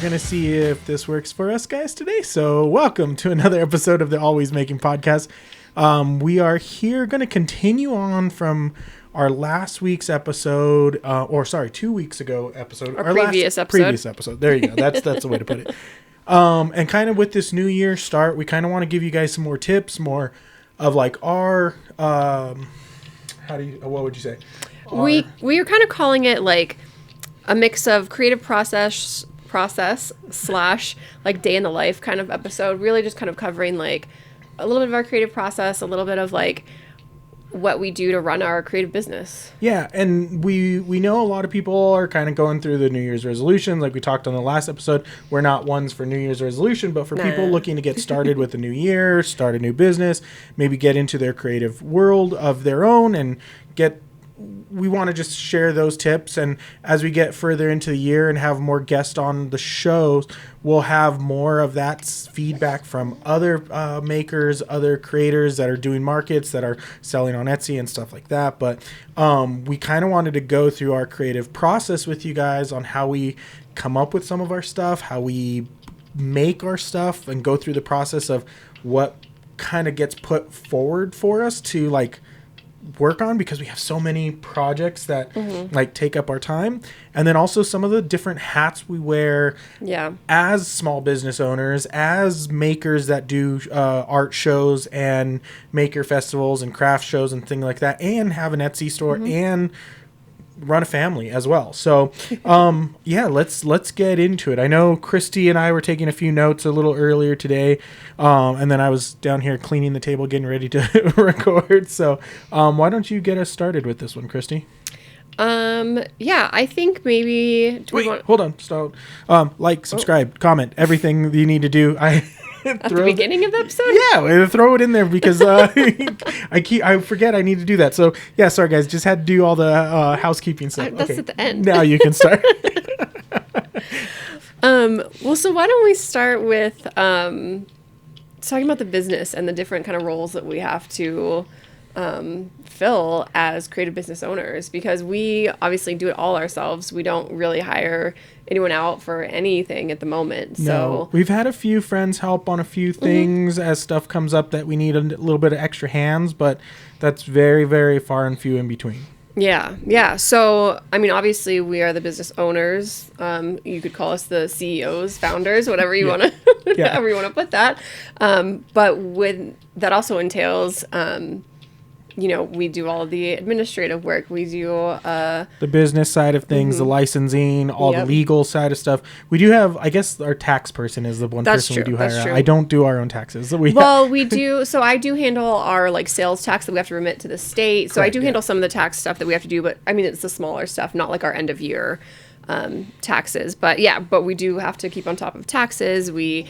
going to see if this works for us guys today. So welcome to another episode of the Always Making Podcast. We are here going to continue on from our last week's episode, 2 weeks ago episode. Our previous episode. There you go. That's the way to put it. And kind of with this new year start, we kind of want to give you guys some more tips, more of like our, what would you say? We are kind of calling it like a mix of creative process / like day in the life kind of episode. Really just kind of covering like a little bit of our creative process, a little bit of like what we do to run our creative business. Yeah, and we know a lot of people are kind of going through the New Year's resolutions. Like we talked on the last episode, we're not ones for New Year's resolution, but for people looking to get started with the new year, start a new business, maybe get into their creative world of their own and we want to just share those tips. And as we get further into the year and have more guests on the shows, we'll have more of that feedback from other makers, other creators that are doing markets, that are selling on Etsy and stuff like that. But we kind of wanted to go through our creative process with you guys on how we come up with some of our stuff, how we make our stuff, and go through the process of what kind of gets put forward for us to like work on, because we have so many projects that like take up our time. And then also some of the different hats we wear as small business owners, as makers that do art shows and maker festivals and craft shows and things like that, and have an Etsy store and run a family as well. So let's get into it. I know Christy and I were taking a few notes a little earlier today, and then I was down here cleaning the table, getting ready to record. So why don't you get us started with this one, Christy? I think maybe hold on, stop. Subscribe, comment, everything you need to do. At the beginning of the episode? Yeah, throw it in there because I forget I need to do that. So yeah, sorry guys, just had to do all the housekeeping stuff. That's at the end. Now you can start. So why don't we start with talking about the business and the different kind of roles that we have to fill as creative business owners, because we obviously do it all ourselves. We don't really hire anyone out for anything at the moment. So we've had a few friends help on a few things as stuff comes up that we need a little bit of extra hands, but that's very, very far and few in between. Yeah. So, I mean, obviously we are the business owners. You could call us the CEOs, founders, whatever you want to, however you want to put that. But with that also entails, we do all the administrative work. We do the business side of things, the licensing, all the legal side of stuff. We do have, I guess, our tax person is the one person we do hire out. I don't do our own taxes. We do. So I do handle our like sales tax that we have to remit to the state. So I do handle some of the tax stuff that we have to do, but I mean, it's the smaller stuff, not like our end of year taxes. But we do have to keep on top of taxes. We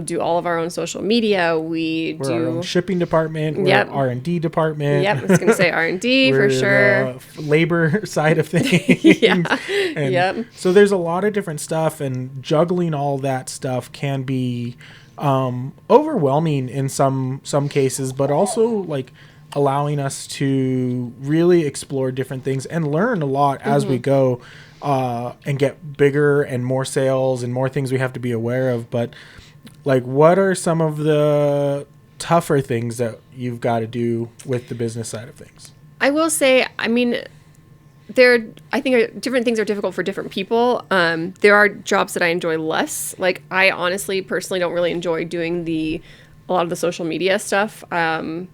do all of our own social media. We're our own shipping department. We're R&D department. Yep, I was going to say R&D for sure. Labor side of things. So there's a lot of different stuff, and juggling all that stuff can be overwhelming in some cases, but also like allowing us to really explore different things and learn a lot as we go. And get bigger and more sales and more things we have to be aware of. But like, what are some of the tougher things that you've got to do with the business side of things? I will say, I mean, I think different things are difficult for different people. There are jobs that I enjoy less. Like, I honestly, personally don't really enjoy doing a lot of the social media stuff. That's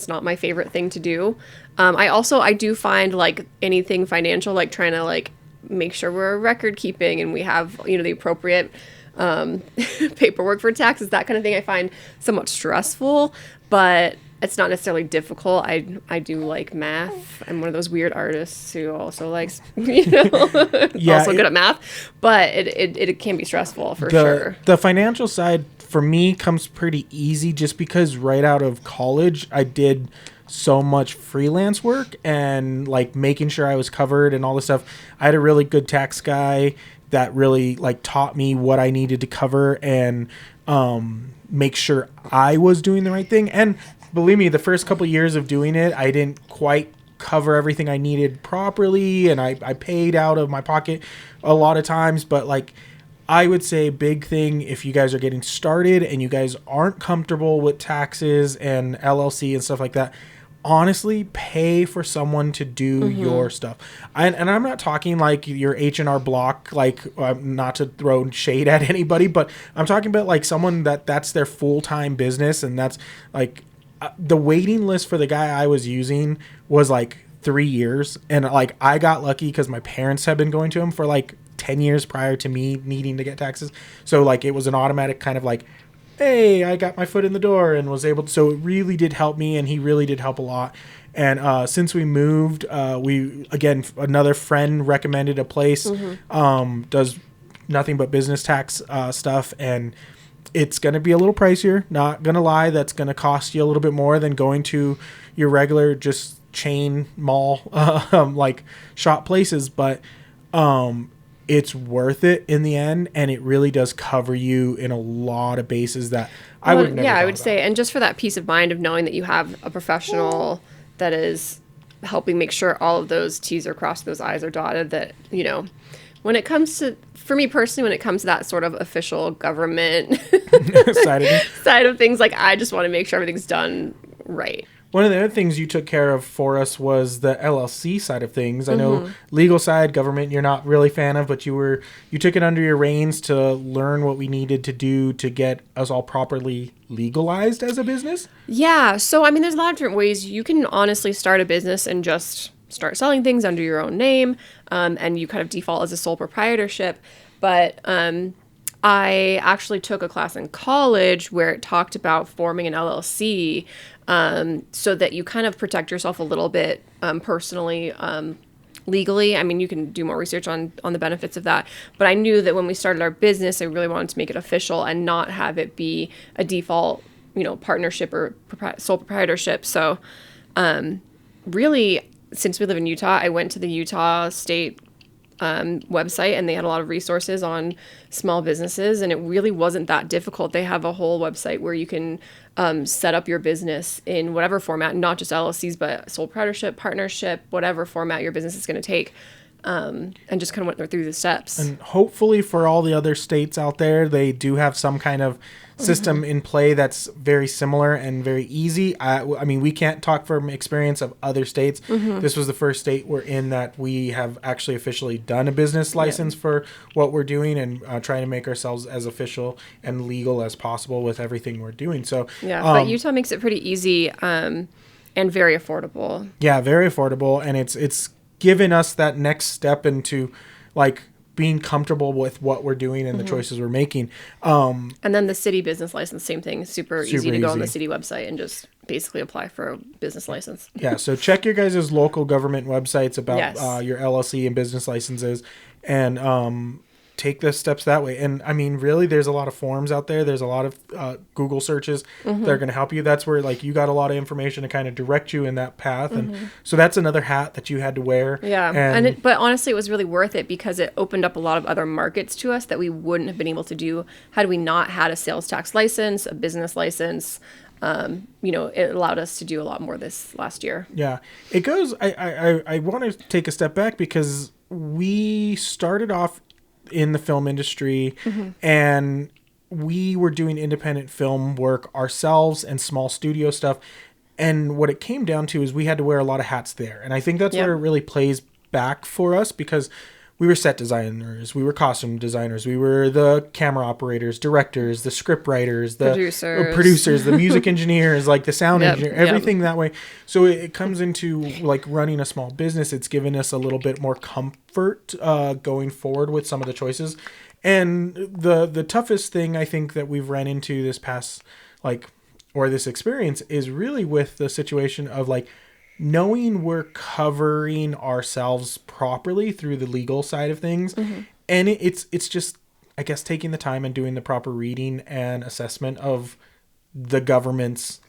not my favorite thing to do. I do find like anything financial, like trying to like make sure we're record keeping and we have, the appropriate paperwork for taxes, that kind of thing, I find somewhat stressful, but it's not necessarily difficult. I do like math. I'm one of those weird artists who also likes, also good at math, but it can be stressful for sure. The financial side for me comes pretty easy just because right out of college, I did so much freelance work and like making sure I was covered and all this stuff. I had a really good tax guy that really like taught me what I needed to cover and make sure I was doing the right thing. And believe me, the first couple of years of doing it, I didn't quite cover everything I needed properly, and I paid out of my pocket a lot of times, but like I would say big thing if you guys are getting started and you guys aren't comfortable with taxes and LLC and stuff like that, honestly pay for someone to do your stuff. And I'm not talking like your H&R Block, like not to throw shade at anybody, but I'm talking about like someone that's their full-time business. And that's like the waiting list for the guy I was using was like 3 years. And like I got lucky because my parents have been going to him for like 10 years prior to me needing to get taxes. So like it was an automatic kind of like, hey, I got my foot in the door and was able to, so it really did help me, and he really did help a lot. And since we moved, another friend recommended a place, does nothing but business tax stuff, and it's going to be a little pricier, not going to lie. That's going to cost you a little bit more than going to your regular just chain mall like shop places, but it's worth it in the end, and it really does cover you in a lot of bases that I would never. Yeah, I would say, and just for that peace of mind of knowing that you have a professional that is helping make sure all of those T's are crossed, those I's are dotted, that, you know, when it comes to, for me personally, when it comes to that sort of official government side of things, like I just want to make sure everything's done right. One of the other things you took care of for us was the LLC side of things. I know legal side, government, you're not really a fan of, but you took it under your reins to learn what we needed to do to get us all properly legalized as a business. Yeah. So, I mean, there's a lot of different ways you can honestly start a business and just start selling things under your own name. And you kind of default as a sole proprietorship. But I actually took a class in college where it talked about forming an LLC, so that you kind of protect yourself a little bit personally, legally. I mean, you can do more research on the benefits of that. But I knew that when we started our business, I really wanted to make it official and not have it be a default, you know, partnership or sole proprietorship. So really, since we live in Utah, I went to the Utah State website, and they had a lot of resources on small businesses, and it really wasn't that difficult. They have a whole website where you can set up your business in whatever format, not just LLCs, but sole proprietorship, partnership, whatever format your business is going to take, and just kind of went through the steps. And hopefully for all the other states out there, they do have some kind of system in play that's very similar and very easy. I mean, we can't talk from experience of other states. This was the first state we're in that we have actually officially done a business license for what we're doing, and trying to make ourselves as official and legal as possible with everything we're doing. So yeah, but Utah makes it pretty easy and very affordable. Yeah, very affordable, and it's given us that next step into like being comfortable with what we're doing and the choices we're making. And then the city business license, same thing. Super easy to go on the city website and just basically apply for a business license. Yeah. So check your guys' local government websites about your LLC and business licenses, and take the steps that way. And I mean, really, there's a lot of forums out there. There's a lot of Google searches that are going to help you. That's where like you got a lot of information to kind of direct you in that path. And so that's another hat that you had to wear. Yeah. But honestly, it was really worth it because it opened up a lot of other markets to us that we wouldn't have been able to do had we not had a sales tax license, a business license. You know, it allowed us to do a lot more this last year. Yeah. It goes, I want to take a step back because we started off in the film industry, and we were doing independent film work ourselves and small studio stuff. And what it came down to is we had to wear a lot of hats there. And I think that's where it really plays back for us, because we were set designers, we were costume designers, we were the camera operators, directors, the script writers, the producers, the music engineers, like the sound engineer, everything that way. So it comes into like running a small business. It's given us a little bit more comfort going forward with some of the choices. And the toughest thing I think that we've ran into this past this experience is really with the situation of like knowing we're covering ourselves properly through the legal side of things. And it's just, I guess, taking the time and doing the proper reading and assessment of the government's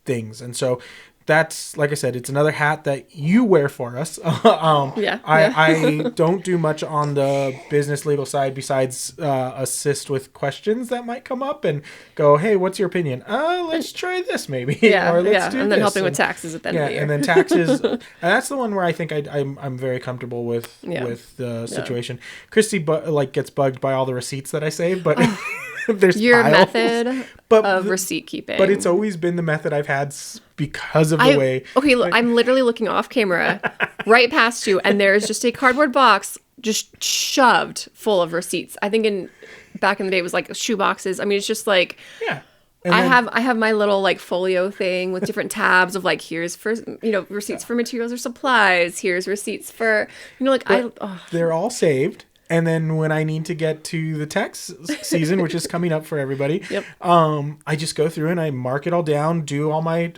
things. And so that's, like I said, it's another hat that you wear for us. Yeah. I don't do much on the business legal side besides assist with questions that might come up and go, hey, what's your opinion? Let's try this maybe. Yeah, or let's do and then this. helping with taxes at the end of the year. And then taxes. And that's the one where I think I'm very comfortable with the situation. Christy gets bugged by all the receipts that I save, but there's your piles. method of receipt keeping. But it's always been the method I've had because of the way. Okay, look, I'm literally looking off camera right past you, and there's just a cardboard box just shoved full of receipts. I think back in the day it was like shoe boxes. I mean, it's just like I have my little like folio thing with different tabs of like, here's for receipts for materials or supplies. Here's receipts for they're all saved. And then when I need to get to the tax season, which is coming up for everybody, I just go through and I mark it all down, do all my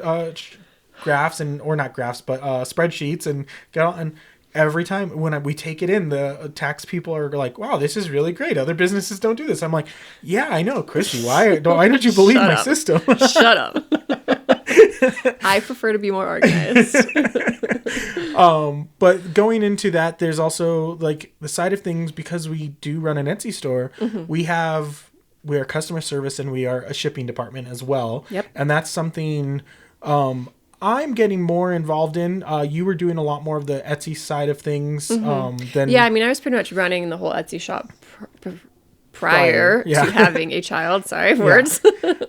graphs or not graphs, but spreadsheets, and get all. And every time when we take it in, the tax people are like, "Wow, this is really great. Other businesses don't do this." I'm like, "Yeah, I know, Christy. Why don't you believe my system?" Shut up. I prefer to be more organized. But going into that, there's also like the side of things, because we do run an Etsy store. We are customer service and we are a shipping department as well. Yep. And that's something I'm getting more involved in. You were doing a lot more of the Etsy side of things than I mean, I was pretty much running the whole Etsy shop prior to having a child. Sorry, words.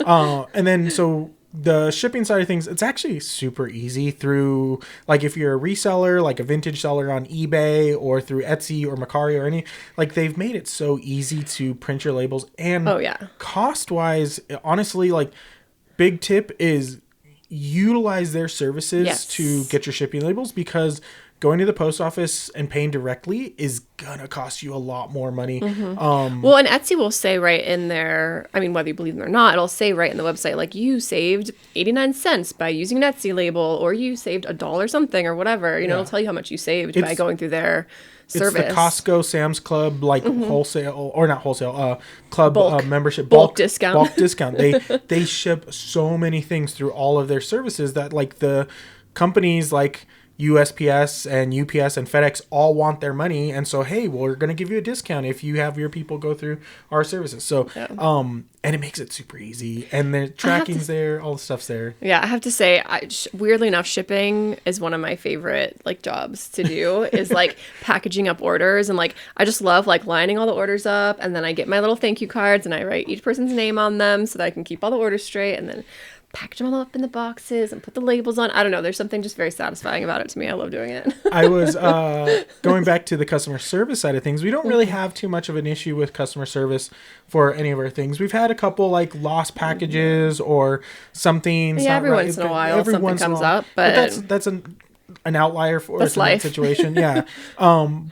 And then so the shipping side of things, it's actually super easy through, like, if you're a reseller, like a vintage seller on eBay or through Etsy or Mercari or any, like, they've made it so easy to print your labels. And cost wise, honestly, like, big tip is utilize their services to get your shipping labels, because going to the post office and paying directly is gonna cost you a lot more money. Well, and Etsy will say right in there, I mean, whether you believe them or not, it'll say right in the website, like, you saved 89 cents by using an Etsy label, or you saved $1 something or whatever. It'll tell you how much you saved by going through their service. It's the Costco, Sam's Club, like wholesale, or not wholesale, club membership. Bulk discount. Bulk discount. They ship so many things through all of their services that, like, the companies like USPS and UPS and FedEx all want their money, and so, hey, well, we're going to give you a discount if you have your people go through our services. So and it makes it super easy, and the tracking's there, all the stuff's there. I have to say, weirdly enough, shipping is one of my favorite like jobs to do. Is like packaging up orders, and like I just love like lining all the orders up, and then I get my little thank you cards and I write each person's name on them so that I can keep all the orders straight, and then package them all up in the boxes and put the labels on. I don't know. There's something just very satisfying about it to me. I love doing it. I was going back to the customer service side of things. We don't really have too much of an issue with customer service for any of our things. We've had a couple like lost packages or something. Yeah, every once in a while something comes up, but that's an outlier for us in life. that situation.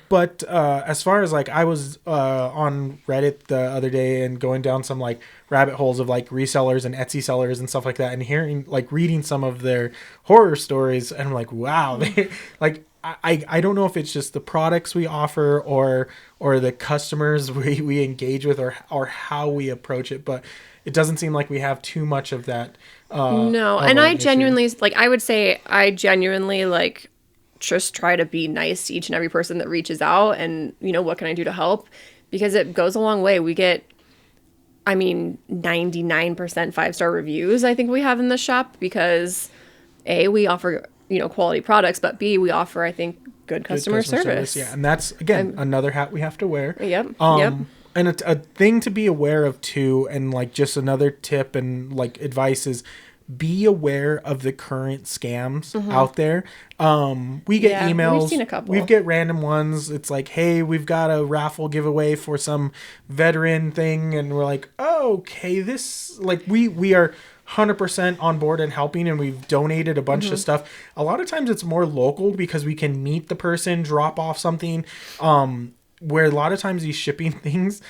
But as far as like, I was on Reddit the other day and going down some like rabbit holes of like resellers and Etsy sellers and stuff like that, and reading some of their horror stories, and I'm like, wow, like I don't know if it's just the products we offer or the customers we engage with or how we approach it, but it doesn't seem like we have too much of that. No, and I genuinely, like, I would say I genuinely, like, just try to be nice to each and every person that reaches out, and, what can I do to help? Because it goes a long way. We get, 99% 5-star reviews, I think we have in the shop, because A, we offer, quality products, but B, we offer, I think, good customer service. Yeah, and that's, again, another hat we have to wear. Yep. And a thing to be aware of too, and like just another tip and like advice is, be aware of the current scams out there. We get emails. We've seen a couple. We get random ones. It's like, hey, we've got a raffle giveaway for some veteran thing, and we're like, oh, okay, this, like, we are 100% on board and helping, and we've donated a bunch of stuff. A lot of times it's more local because we can meet the person, drop off something. Where a lot of times these shipping things,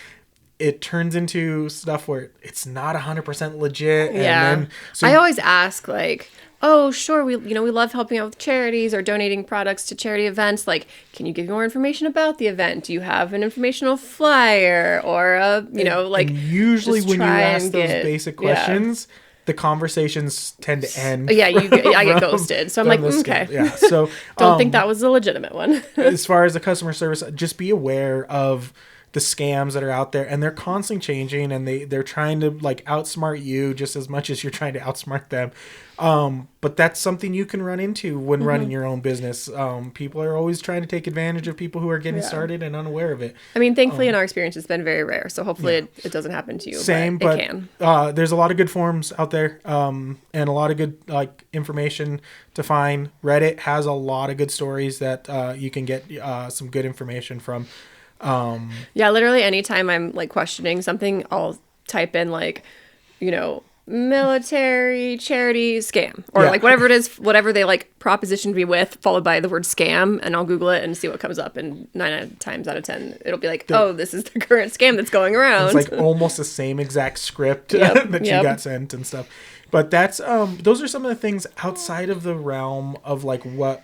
it turns into stuff where it's not 100% legit. Yeah. And then, so I always ask, like, oh, sure, we love helping out with charities or donating products to charity events. Like, can you give more information about the event? Do you have an informational flyer or a, and usually when you ask those basic questions, the conversations tend to end. Yeah, I get ghosted. So I'm like, okay. Yeah. So don't think that was a legitimate one. As far as the customer service, just be aware of the scams that are out there, and they're constantly changing, and they're trying to like outsmart you just as much as you're trying to outsmart them. But that's something you can run into when running your own business. People are always trying to take advantage of people who are getting started and unaware of it. I mean, thankfully in our experience, it's been very rare. So hopefully it doesn't happen to you. Same, but it can. There's a lot of good forums out there, and a lot of good like information to find. Reddit has a lot of good stories that you can get some good information from. Yeah, literally anytime I'm like questioning something, I'll type in like, military charity scam or like whatever it is, whatever they like propositioned me with, followed by the word scam, and I'll Google it and see what comes up. And 9 times out of 10, it'll be like, oh, this is the current scam that's going around. It's like almost the same exact script that you got sent and stuff. But that's those are some of the things outside of the realm of like what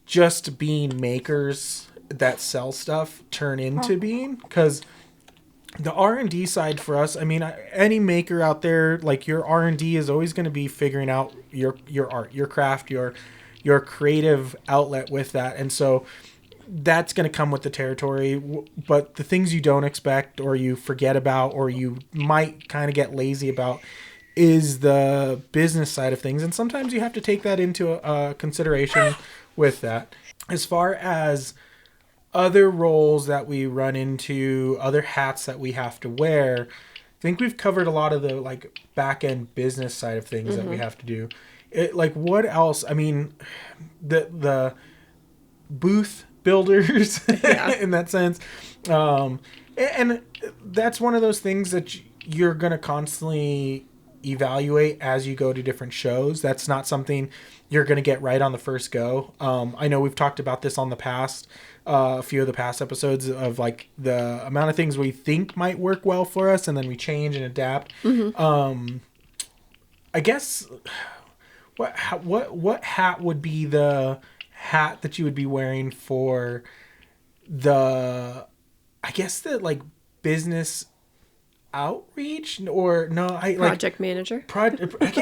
just being makers that sell stuff turn into being, because the R&D side for us, I mean, any maker out there, like your R&D is always going to be figuring out your art, your craft, your creative outlet with that. And so that's going to come with the territory. But the things you don't expect or you forget about or you might kind of get lazy about is the business side of things. And sometimes you have to take that into consideration with that. As far as other roles that we run into, other hats that we have to wear, I think we've covered a lot of the like back end business side of things that we have to do. Like what else? I mean, the booth builders in that sense, and that's one of those things that you're gonna constantly evaluate as you go to different shows. That's not something you're gonna get right on the first go. I know we've talked about this on the past. A few of the past episodes of like the amount of things we think might work well for us, and then we change and adapt. I guess what hat would be the hat that you would be wearing for the, I guess the like business outreach, or no, project manager.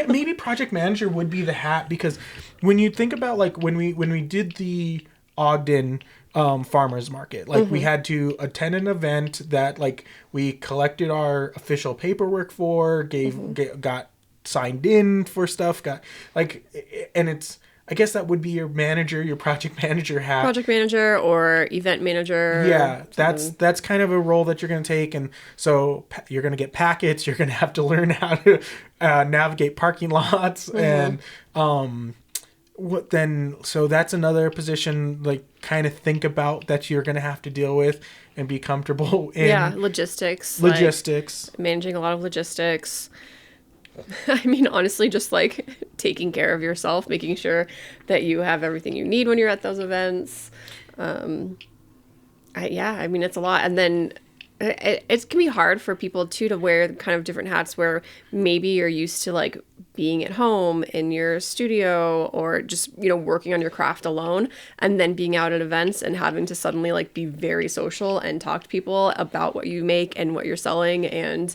Maybe project manager would be the hat, because when you think about like when we did the Ogden farmers market, like we had to attend an event that like we collected our official paperwork for, got signed in for stuff, got like, and it's, I guess that would be your manager, your project manager hat. Project manager or event manager. Yeah, that's kind of a role that you're going to take. And so you're going to get packets. You're going to have to learn how to navigate parking lots. And so that's another position, like kind of think about that you're going to have to deal with and be comfortable in. Yeah, logistics. Like managing a lot of logistics. I mean, honestly, just like taking care of yourself, making sure that you have everything you need when you're at those events. I mean, it's a lot. And then it can be hard for people too to wear kind of different hats where maybe you're used to like being at home in your studio or just, working on your craft alone, and then being out at events and having to suddenly like be very social and talk to people about what you make and what you're selling. And,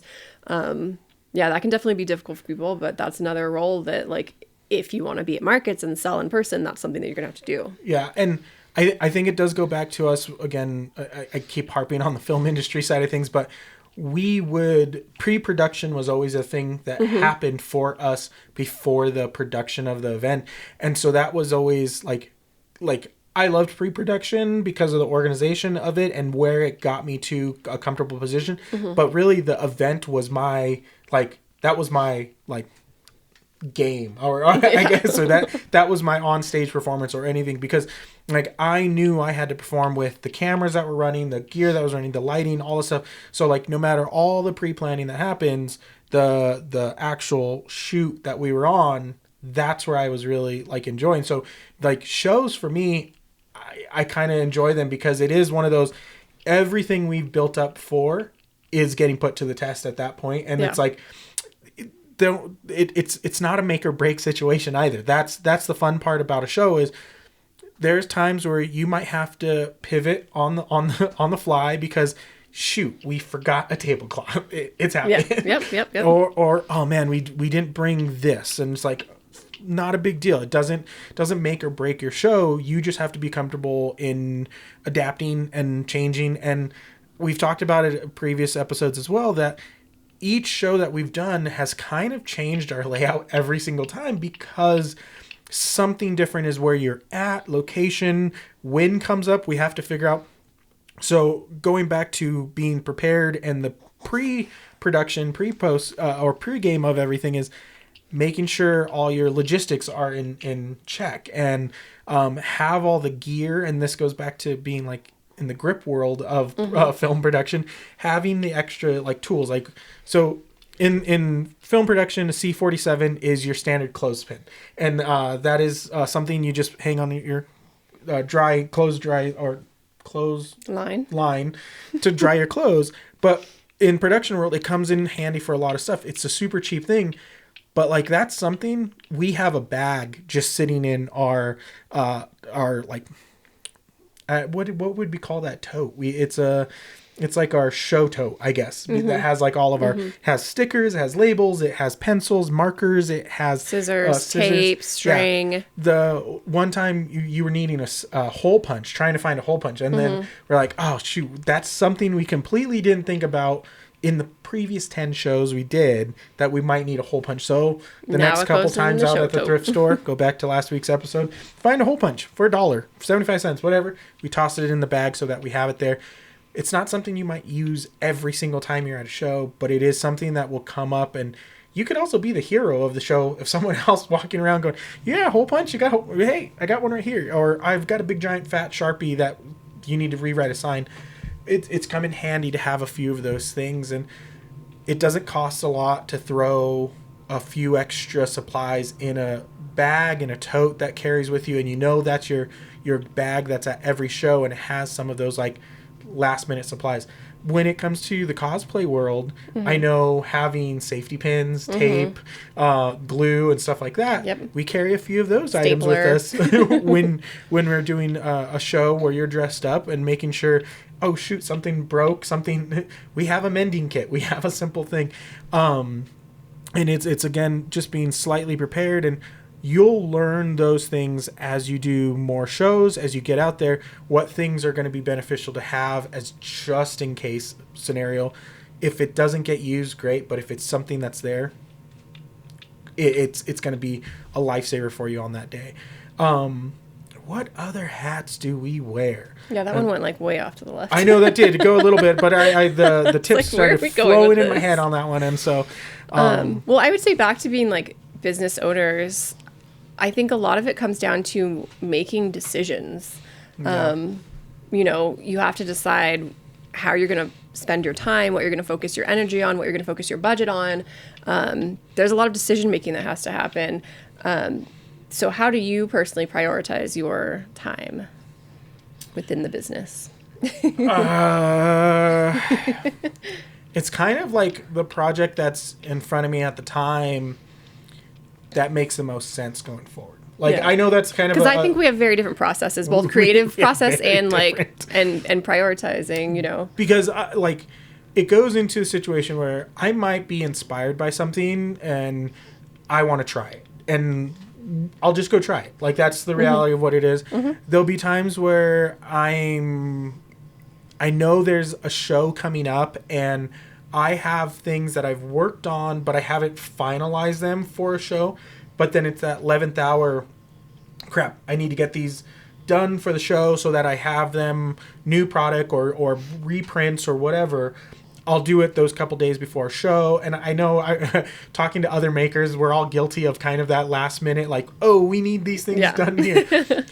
yeah, that can definitely be difficult for people, but that's another role that, like, if you want to be at markets and sell in person, that's something that you're going to have to do. Yeah, and I think it does go back to us, again, I keep harping on the film industry side of things, but pre-production was always a thing that happened for us before the production of the event. And so that was always, like I loved pre-production because of the organization of it and where it got me to a comfortable position. But really the event was my, that was my, game, or I guess, or that was my on-stage performance or anything, because, I knew I had to perform with the cameras that were running, the gear that was running, the lighting, all the stuff. So, no matter all the pre-planning that happens, the actual shoot that we were on, that's where I was really, enjoying. So, shows for me, I kind of enjoy them because it is one of those, everything we've built up for is getting put to the test at that point. And it's it's not a make or break situation either. That's the fun part about a show is there's times where you might have to pivot on the fly because shoot, we forgot a tablecloth. It's happening. Yeah. Yep. Or oh man, we didn't bring this, and it's like, not a big deal. It doesn't make or break your show. You just have to be comfortable in adapting and changing. And we've talked about it in previous episodes as well, that each show that we've done has kind of changed our layout every single time, because something different is where you're at, location, when comes up, we have to figure out. So going back to being prepared and the pre-production, pre-post, or pre-game of everything is making sure all your logistics are in check, and have all the gear. And this goes back to being like in the grip world of film production, having the extra like tools. Like, so in film production, a C47 is your standard clothespin, and that is something you just hang on your clothes line to dry your clothes. But in production world, it comes in handy for a lot of stuff. It's a super cheap thing. But like, that's something, we have a bag just sitting in our like, what would we call that tote? It's like our show tote, I guess, that has like all of our, has stickers, it has labels, it has pencils, markers, it has scissors, tape, string. Yeah. The one time you were needing a hole punch, trying to find a hole punch. And then we're like, oh shoot, that's something we completely didn't think about in the previous 10 shows we did, that we might need a hole punch. So the next couple times out at the thrift store, go back to last week's episode, find a hole punch for $1, 75 cents, whatever. We toss it in the bag so that we have it there. It's not something you might use every single time you're at a show, but it is something that will come up, and you could also be the hero of the show if someone else walking around going, yeah, hole punch, hey, I got one right here, or I've got a big giant fat Sharpie that you need to rewrite a sign. It's come in handy to have a few of those things, and it doesn't cost a lot to throw a few extra supplies in a bag, in a tote that carries with you, and you know that's your bag that's at every show, and it has some of those like last minute supplies. When it comes to the cosplay world, I know having safety pins, tape, glue, and stuff like that, we carry a few of those items with us when we're doing a show where you're dressed up, and making sure, oh shoot, something broke, we have a mending kit, we have a simple thing. And it's again, just being slightly prepared, and you'll learn those things as you do more shows, as you get out there, what things are going to be beneficial to have as just in case scenario. If it doesn't get used, great, but if it's something that's there, it's going to be a lifesaver for you on that day. What other hats do we wear? Yeah, that one went like way off to the left. I know that did go a little bit, but the tips like, started flowing in my head on that one, and so. Well, I would say back to being like business owners, I think a lot of it comes down to making decisions. Yeah. You have to decide how you're going to spend your time, what you're going to focus your energy on, what you're going to focus your budget on. There's a lot of decision making that has to happen. So how do you personally prioritize your time within the business? It's kind of like the project that's in front of me at the time that makes the most sense going forward. Like, yeah. I know that's kind of because I think we have very different processes, both creative process and like and prioritizing. Because it goes into a situation where I might be inspired by something and I want to try it, and I'll just go try it. Like, that's the reality of what it is. There'll be times where I know there's a show coming up and I have things that I've worked on, but I haven't finalized them for a show. But then it's that 11th hour, crap, I need to get these done for the show so that I have them, new product or reprints or whatever. I'll do it those couple days before a show. And I know, talking to other makers, we're all guilty of kind of that last minute, like, oh, we need these things done here.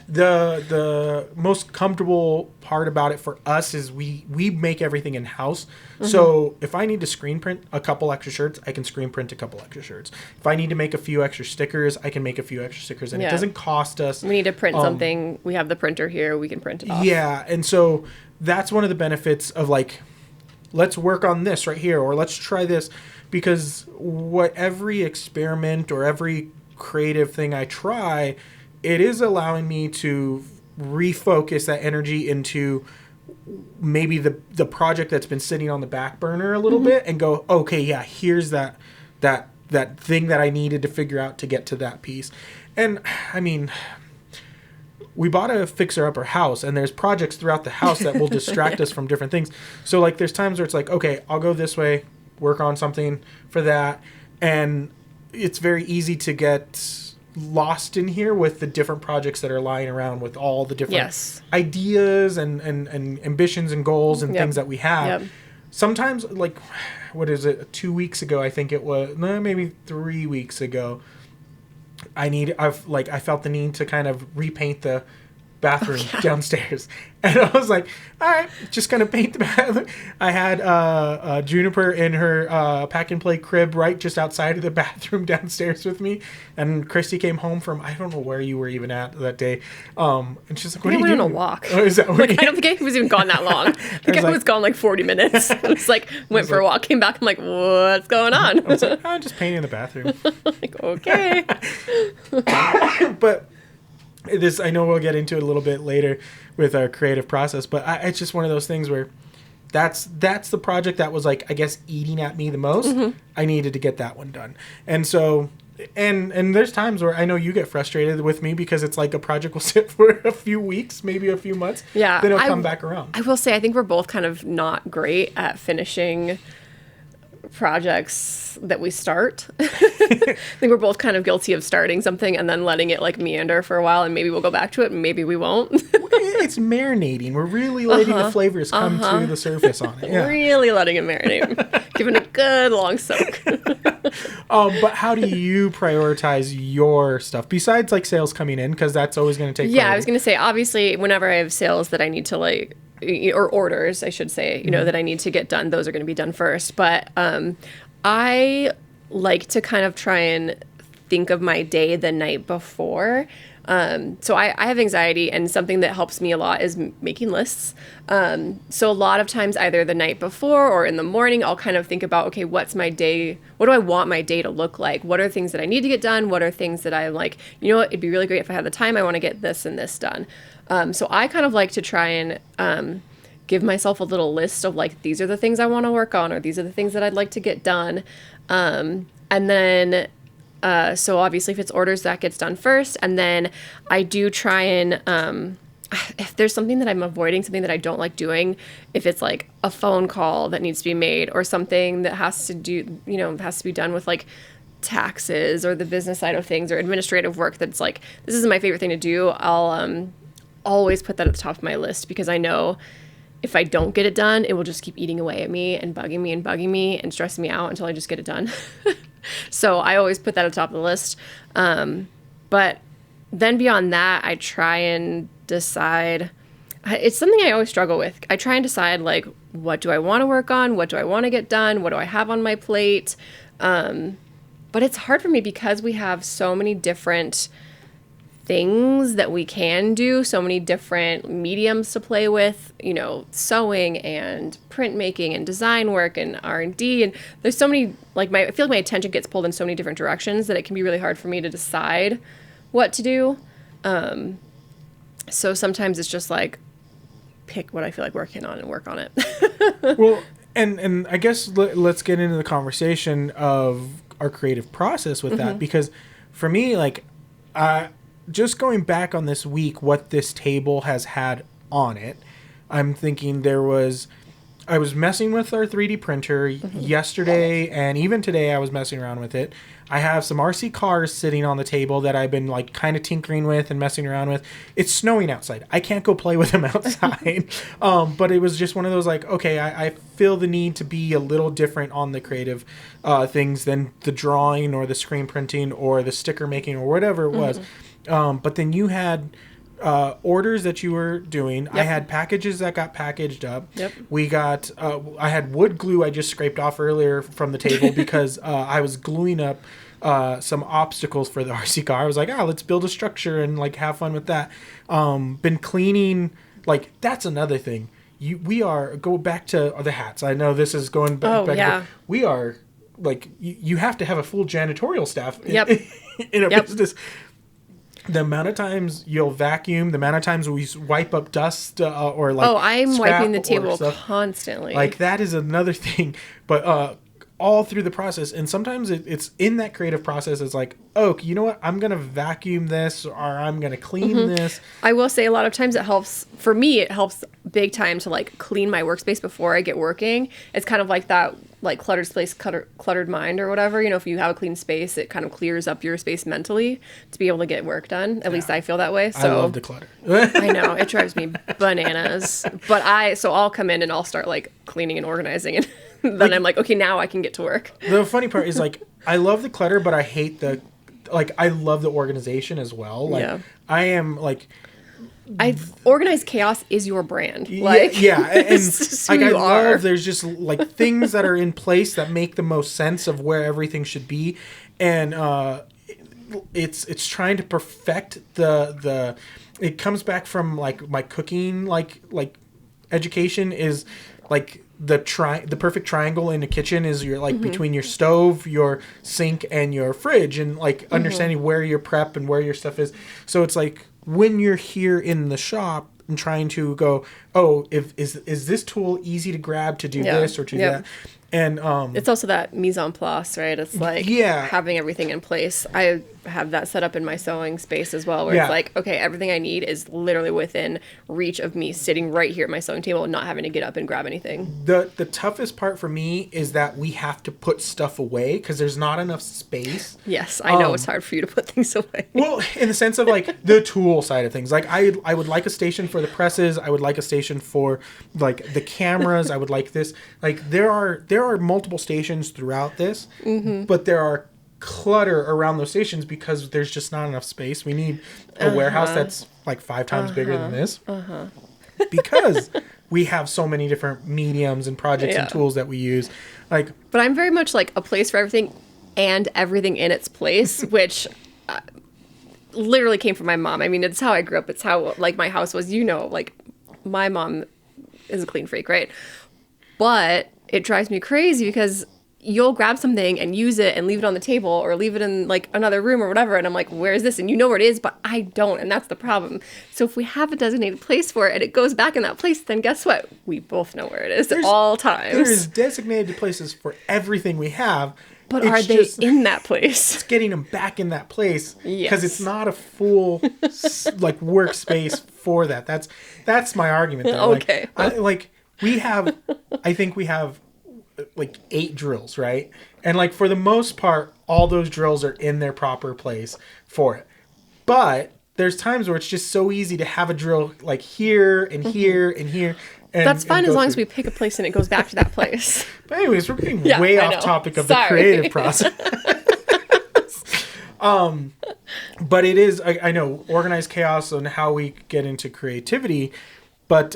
The most comfortable part about it for us is we make everything in-house. So if I need to screen print a couple extra shirts, I can screen print a couple extra shirts. If I need to make a few extra stickers, I can make a few extra stickers. And it doesn't cost us. We need to print something. We have the printer here. We can print it off. Yeah. And so that's one of the benefits of like, let's work on this right here, or let's try this, because every experiment or every creative thing I try, it is allowing me to refocus that energy into maybe the project that's been sitting on the back burner a little bit and go, okay, yeah, here's that thing that I needed to figure out to get to that piece. And I mean, we bought a fixer-upper house, and there's projects throughout the house that will distract us from different things. So, like, there's times where it's like, okay, I'll go this way, work on something for that, and it's very easy to get lost in here with the different projects that are lying around with all the different ideas and ambitions and goals and things that we have. Sometimes, like, what is it, 2 weeks ago, I think it was, no, maybe 3 weeks ago, I felt the need to kind of repaint the bathroom downstairs. And I was like, all right, just going to paint the bathroom. I had Juniper in her pack and play crib right just outside of the bathroom downstairs with me. And Christy came home from, I don't know where you were even at that day. And she's like, what are you doing? I went on a walk. Oh, is that like, I don't think I was even gone that long. I think I was gone like 40 minutes. I was like, went for a walk, came back. I'm like, what's going on? I was like, I'm just painting the bathroom. like, okay. But this, I know we'll get into it a little bit later with our creative process, but it's just one of those things where that's the project that was, like, I guess, eating at me the most. I needed to get that one done. And so, and there's times where I know you get frustrated with me because it's like a project will sit for a few weeks, maybe a few months. Yeah. Then it'll come back around. I will say, I think we're both kind of not great at finishing projects that we start. I think we're both kind of guilty of starting something and then letting it like meander for a while, and maybe we'll go back to it and maybe we won't. It's marinating. We're really letting the flavors come to the surface on it. Yeah. Really letting it marinate. Giving it a good long soak. But how do you prioritize your stuff besides like sales coming in? Because that's always going to take priority. I was going to say, obviously, whenever I have sales that I need to like, or orders, I should say, you know, that I need to get done, those are going to be done first. But I like to kind of try and think of my day the night before. So I have anxiety, and something that helps me a lot is making lists. So a lot of times, either the night before or in the morning, I'll kind of think about, okay, what's my day? What do I want my day to look like? What are things that I need to get done? What are things that I'm like, you know what, it'd be really great if I had the time. I want to get this and this done. So I kind of like to try and give myself a little list of like, these are the things I want to work on, or these are the things that I'd like to get done. And then, so obviously if it's orders, that gets done first. And then I do try and, if there's something that I'm avoiding, something that I don't like doing, if it's like a phone call that needs to be made or something that has to do, you know, has to be done with like taxes or the business side of things or administrative work, that's like, this isn't my favorite thing to do, I'll always put that at the top of my list, because I know if I don't get it done, it will just keep eating away at me and bugging me and stressing me out until I just get it done. So I always put that at the top of the list. But then beyond that, I try and decide, it's something I always struggle with. I try and decide, like, what do I want to work on? What do I want to get done? What do I have on my plate? But it's hard for me because we have so many different things that we can do, so many different mediums to play with, you know, sewing and printmaking and design work and R&D, and there's so many, like, I feel like my attention gets pulled in so many different directions that it can be really hard for me to decide what to do. So sometimes it's just like, pick what I feel like working on and work on it. Well, and I guess let's get into the conversation of our creative process with that, because for me, like, just going back on this week, what this table has had on it, I'm thinking I was messing with our 3D printer yesterday, and even today I was messing around with it. I have some RC cars sitting on the table that I've been like kind of tinkering with and messing around with. It's snowing outside. I can't go play with them outside. But it was just one of those like, okay, I feel the need to be a little different on the creative things than the drawing or the screen printing or the sticker making or whatever it was. But then you had orders that you were doing. Yep. I had packages that got packaged up. Yep. We got, I had wood glue I just scraped off earlier from the table because I was gluing up some obstacles for the RC car. I was like, let's build a structure and like have fun with that. Been cleaning, like that's another thing. Go back to the hats. I know this is going back. We are like, you have to have a full janitorial staff in a business. the amount of times you'll vacuum, the amount of times we wipe up dust or like I'm wiping the table stuff, constantly. like that is another thing. But all through the process, and sometimes it's in that creative process. It's like, oh, you know what? I'm gonna vacuum this, or I'm gonna clean this. I will say a lot of times it helps for me. It helps big time to like clean my workspace before I get working. It's kind of like that, like cluttered space, cluttered mind, or whatever. You know, if you have a clean space, it kind of clears up your space mentally to be able to get work done. At least I feel that way. So I love declutter. I know it drives me bananas. But I'll come in and I'll start like cleaning and organizing, and then I'm like, okay, now I can get to work. The funny part is like I love the clutter, but I hate I love the organization as well. Like Yeah. I am like. Organized chaos is your brand. Like, yeah, and it's just who like I you are. love there's just like things that are in place that make the most sense of where everything should be, and it's trying to perfect the it comes back from like my cooking like education is like the perfect triangle in the kitchen is your like between your stove, your sink, and your fridge, and like understanding where your prep and where your stuff is. So it's like when you're here in the shop and trying to go, oh, is this tool easy to grab to do this or to do that? And it's also that mise en place, right? It's like having everything in place. I have that set up in my sewing space as well, where it's like, okay, everything I need is literally within reach of me sitting right here at my sewing table and not having to get up and grab anything. The toughest part for me is that we have to put stuff away because there's not enough space. Yes, I know it's hard for you to put things away. Well, in the sense of like the tool side of things, like I would like a station for the presses. I would like a station for like the cameras. I would like this. Like there are multiple stations throughout this, but there are clutter around those stations because there's just not enough space. We need a warehouse that's like 5 times bigger than this because we have so many different mediums and projects and tools that we use. Like, but I'm very much like a place for everything and everything in its place, which literally came from my mom. I mean, it's how I grew up. It's how like my house was. You know, like my mom is a clean freak, right? But it drives me crazy because you'll grab something and use it and leave it on the table or leave it in like another room or whatever. And I'm like, where is this? And you know where it is, but I don't. And that's the problem. So if we have a designated place for it and it goes back in that place, then guess what? We both know where it is at all times. There's designated places for everything we have. But are they in that place? It's getting them back in that place because it's not a full like workspace for that. That's my argument there. Okay. I think we have like 8 drills, right? And like for the most part, all those drills are in their proper place for it. But there's times where it's just so easy to have a drill like here and here and here. And, that's fine as long as we pick a place and it goes back to that place. But anyways, we're getting way off topic of the creative process. But it is, I know, organized chaos and how we get into creativity. But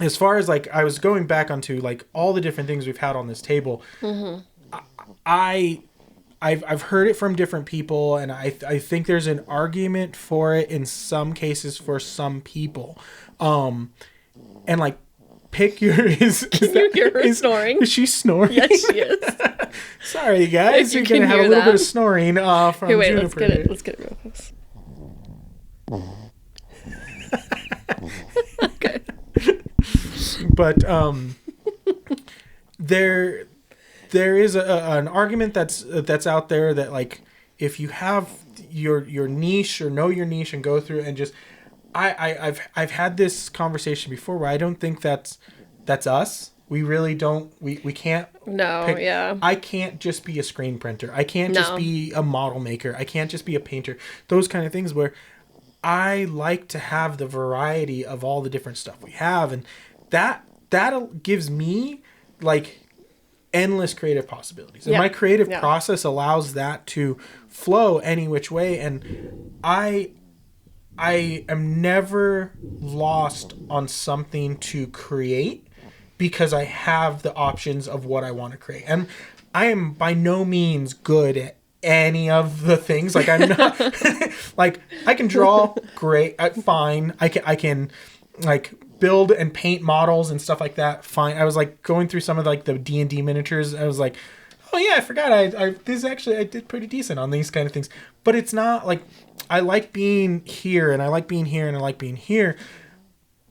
as far as like, I was going back onto like all the different things we've had on this table. I've heard it from different people, and I think there's an argument for it in some cases for some people. And like, pick your Can you hear her snoring? Is she snoring? Yes, she is. Sorry, guys. You're gonna have a little bit of snoring from Juniper. Let's get it real close. Okay. But there is an argument that's out there that like if you have your niche or know your niche and go through and just I've had this conversation before where I don't think that's us. We really don't. We can't. No. Pick. Yeah. I can't just be a screen printer. I can't just be a model maker. I can't just be a painter. Those kind of things where I like to have the variety of all the different stuff we have, and that gives me like endless creative possibilities. And my creative process allows that to flow any which way, and I am never lost on something to create because I have the options of what I want to create. And I am by no means good at any of the things. Like I'm not like I can draw great, fine. I can like build and paint models and stuff like that. Fine. I was like going through some of like the D&D miniatures. I was like, oh yeah, I forgot. I did pretty decent on these kind of things. But it's not like I like being here and I like being here and I like being here.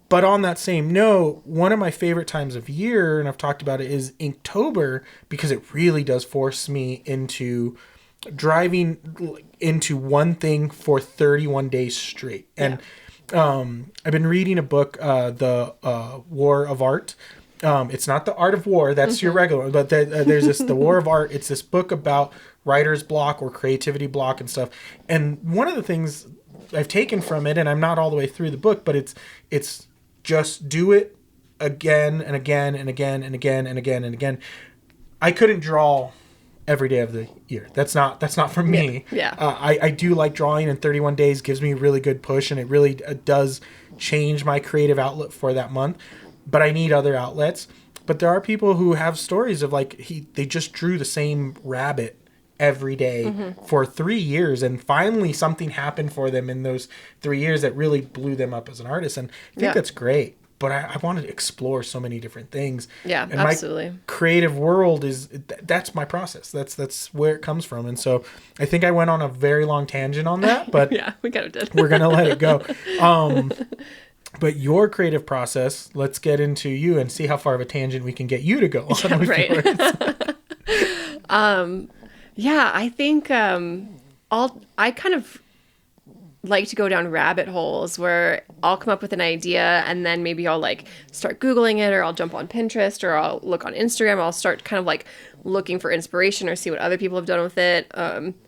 But on that same note, one of my favorite times of year, and I've talked about it, is Inktober, because it really does force me into driving into one thing for 31 days straight. And I've been reading a book, The War of Art. It's not The Art of War. That's your regular one. But there's this, The War of Art. It's this book about writer's block or creativity block and stuff. And one of the things I've taken from it, and I'm not all the way through the book, but it's just do it again and again and again and again and again and again. I couldn't draw every day of the year. That's not for me. Yeah. I do like drawing, and 31 days gives me a really good push, and it really does change my creative outlet for that month. But I need other outlets. But there are people who have stories of like they just drew the same rabbit every day for 3 years, and finally something happened for them in those 3 years that really blew them up as an artist. And I think that's great. But I wanted to explore so many different things. Yeah, and absolutely. My creative world that's my process. That's where it comes from. And so I think I went on a very long tangent on that, but yeah, we kind of did. We're gonna let it go. But your creative process, let's get into you and see how far of a tangent we can get you to go on. Yeah, right. Yeah, I think I kind of like to go down rabbit holes where I'll come up with an idea and then maybe I'll like start Googling it, or I'll jump on Pinterest, or I'll look on Instagram. I'll start kind of like looking for inspiration or see what other people have done with it,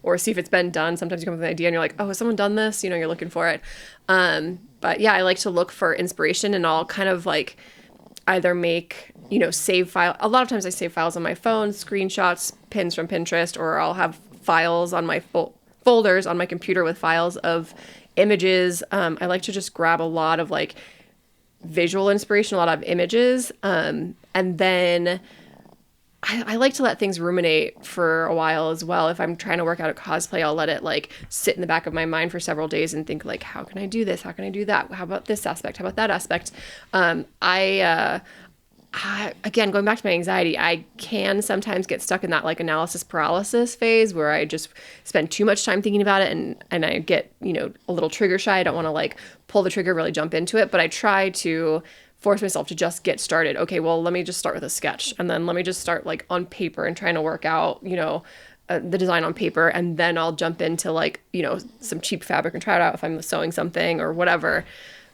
or see if it's been done. Sometimes you come up with an idea and you're like, oh, has someone done this? You know, you're looking for it. But yeah, I like to look for inspiration, and I'll kind of like either make, save file. A lot of times I save files on my phone, screenshots, pins from Pinterest, or I'll have files on my folders on my computer with files of images. I like to just grab a lot of like visual inspiration, a lot of images. And then I like to let things ruminate for a while as well. If I'm trying to work out a cosplay, I'll let it like sit in the back of my mind for several days and think like, how can I do this? How can I do that? How about this aspect? How about that aspect? Again, going back to my anxiety, I can sometimes get stuck in that like analysis paralysis phase where I just spend too much time thinking about it, and I get, a little trigger shy. I don't want to like pull the trigger, really jump into it, but I try to force myself to just get started. Okay, well, let me just start with a sketch, and then let me just start like on paper and trying to work out, the design on paper, and then I'll jump into like, some cheap fabric and try it out if I'm sewing something or whatever.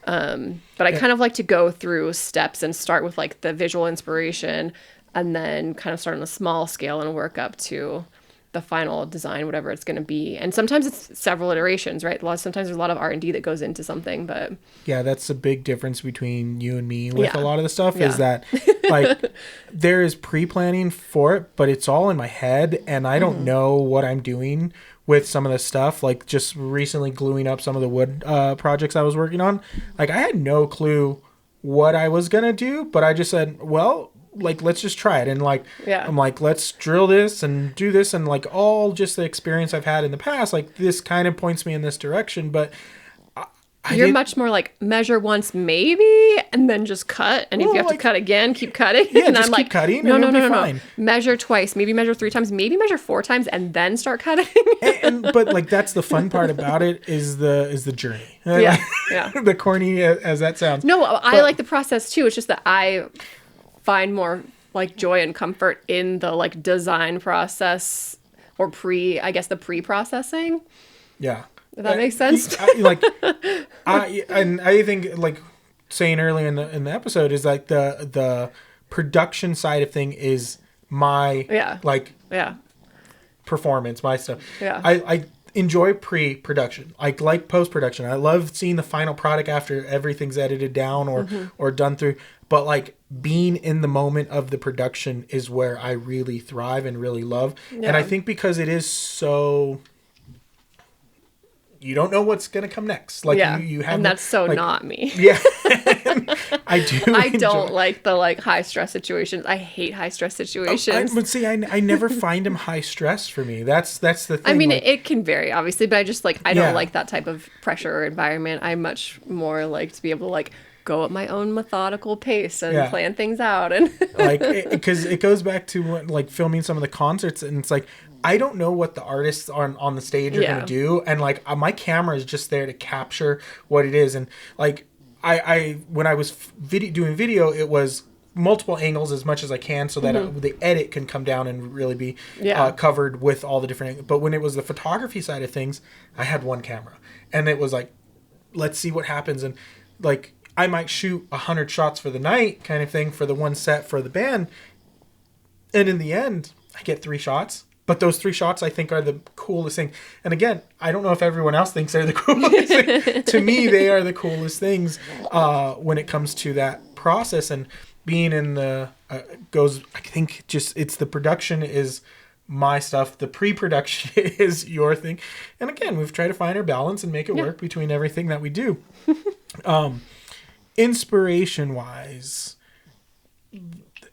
But I kind of like to go through steps and start with like the visual inspiration, and then kind of start on a small scale and work up to the final design, whatever it's going to be. And sometimes it's several iterations, right? Sometimes there's a lot of R&D that goes into something, but yeah, that's a big difference between you and me with a lot of the stuff is that like there is pre-planning for it, but it's all in my head, and I don't know what I'm doing with some of the stuff. Like just recently gluing up some of the wood projects I was working on, like I had no clue what I was gonna do, but I just said, well, like let's just try it. And like I'm like, let's drill this and do this, and like all just the experience I've had in the past, like this kind of points me in this direction. But you're much more like measure once maybe, and then just cut. And if you have to cut again, keep cutting. Yeah, and just I'm keep like, cutting. No. Measure twice, maybe measure 3 times, maybe measure 4 times, and then start cutting. But like that's the fun part about it is the journey. Yeah. The corny as that sounds. No, I like the process too. It's just that I find more like joy and comfort in the like design process, or the pre-processing. Yeah. If that makes sense. I think like saying earlier in the episode is like the production side of thing is my performance, my stuff. Yeah. I enjoy pre-production. I like post-production. I love seeing the final product after everything's edited down or done through. But like being in the moment of the production is where I really thrive and really love. Yeah. And I think because it is so, you don't know what's going to come next. Like you have, and that's so not me. Yeah. I do. I don't like the like high stress situations. I hate high stress situations. But see, I never find them high stress for me. That's the thing. I mean, it can vary obviously, but I just like, I don't like that type of pressure or environment. I much more like to be able to like go at my own methodical pace and Yeah. plan things out. And Like, because it goes back to what, like filming some of the concerts, and it's like, I don't know what the artists on the stage are Yeah. going to do. And like, my camera is just there to capture what it is. And like, I when I was doing video, it was multiple angles as much as I can so that the edit can come down and really be covered with all the different. But when it was the photography side of things, I had one camera, and it was like, let's see what happens. And like, I might shoot 100 shots for the night kind of thing for the one set for the band, and in the end I get 3 shots. But those 3 shots I think are the coolest thing. And again, I don't know if everyone else thinks they're the coolest thing. To me, they are the coolest things when it comes to that process. And being in the I think just it's the production is my stuff. The pre-production is your thing. And again, we've tried to find our balance and make it work between everything that we do. Inspiration-wise,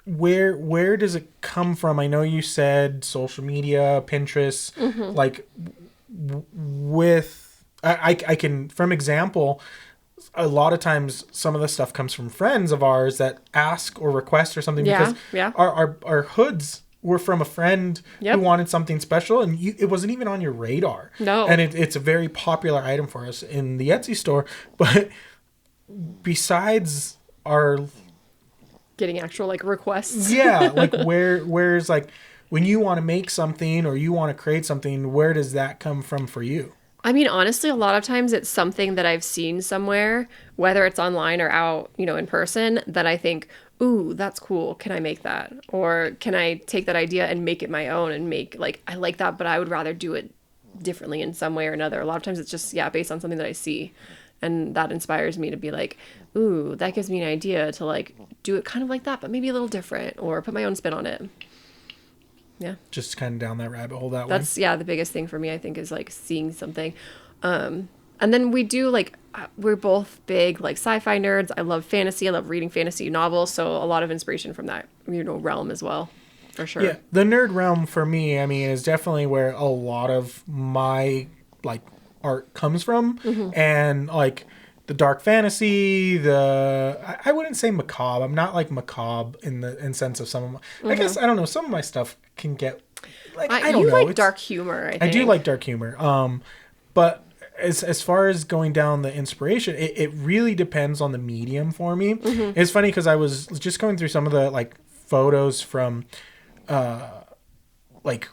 where does it come from? I know you said social media, Pinterest, like with I can, from example, a lot of times some of the stuff comes from friends of ours that ask or request or something because our hoods were from a friend who wanted something special, and it wasn't even on your radar. No. And it's a very popular item for us in the Etsy store. But besides our getting actual like requests. like where's like when you want to make something or you want to create something, where does that come from for you? I mean, honestly, a lot of times it's something that I've seen somewhere, whether it's online or out, in person, that I think, ooh, that's cool. Can I make that? Or can I take that idea and make it my own and make, like, I like that, but I would rather do it differently in some way or another. A lot of times it's just, based on something that I see. And that inspires me to be like, ooh, that gives me an idea to, like, do it kind of like that, but maybe a little different, or put my own spin on it. Yeah. Just kind of down that rabbit hole that way. That's, the biggest thing for me, I think, is, like, seeing something. And then we do, like, we're both big, like, sci-fi nerds. I love fantasy. I love reading fantasy novels. So a lot of inspiration from that, realm as well, for sure. Yeah, the nerd realm for me, I mean, is definitely where a lot of my, like, art comes from. And, like, the dark fantasy, I wouldn't say macabre. I'm not, like, macabre in sense of some of my... I guess, I don't know, some of my stuff can get... Like, I don't know. You like dark humor, I think. I do like dark humor. But as far as going down the inspiration, it really depends on the medium for me. It's funny because I was just going through some of the, like, photos from, like,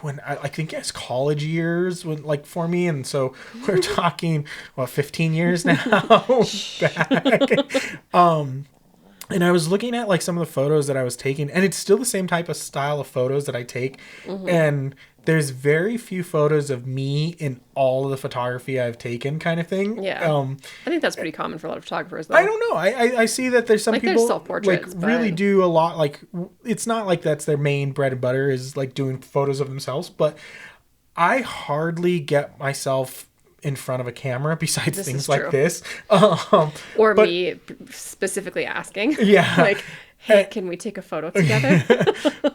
when I think it's college years, when, like, for me, and so we're talking 15 years now back. And I was looking at, like, some of the photos that I was taking, and it's still the same type of style of photos that I take. And there's very few photos of me in all of the photography I've taken, kind of thing. Yeah. I think that's pretty common for a lot of photographers, though. I don't know. I see that there's some people self-portraits, like really do a lot. Like, it's not like that's their main bread and butter is like doing photos of themselves, but I hardly get myself in front of a camera besides things like this. Or me specifically asking. Yeah. Like, hey, can we take a photo together?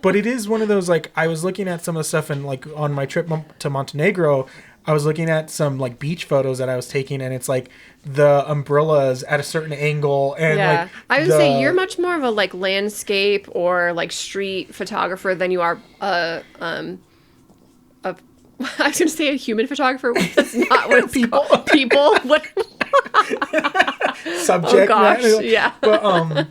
But it is one of those, like, I was looking at some of the stuff, and, like, on my trip to Montenegro, I was looking at some, like, beach photos that I was taking, and it's like the umbrellas at a certain angle, and like I would say you're much more of a, like, landscape or, like, street photographer than you are I was going to say a human photographer. That's not what it's called. People. What? Subject. Oh, gosh. Right? Yeah. But,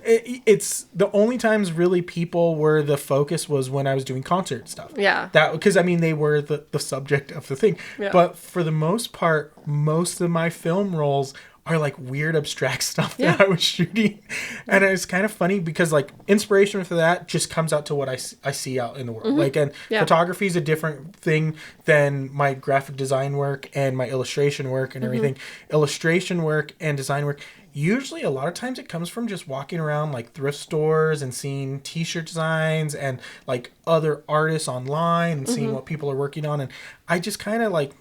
it's the only times really people were the focus was when I was doing concert stuff. Yeah. That, because, I mean, they were the subject of the thing. Yeah. But for the most part, most of my film rolls are like weird abstract stuff that I was shooting. And it's kind of funny because, like, inspiration for that just comes out to what I see out in the world. Like, and photography is a different thing than my graphic design work and my illustration work and everything. Illustration work and design work, usually a lot of times it comes from just walking around, like, thrift stores and seeing t-shirt designs and, like, other artists online and seeing what people are working on. And I just kind of, like,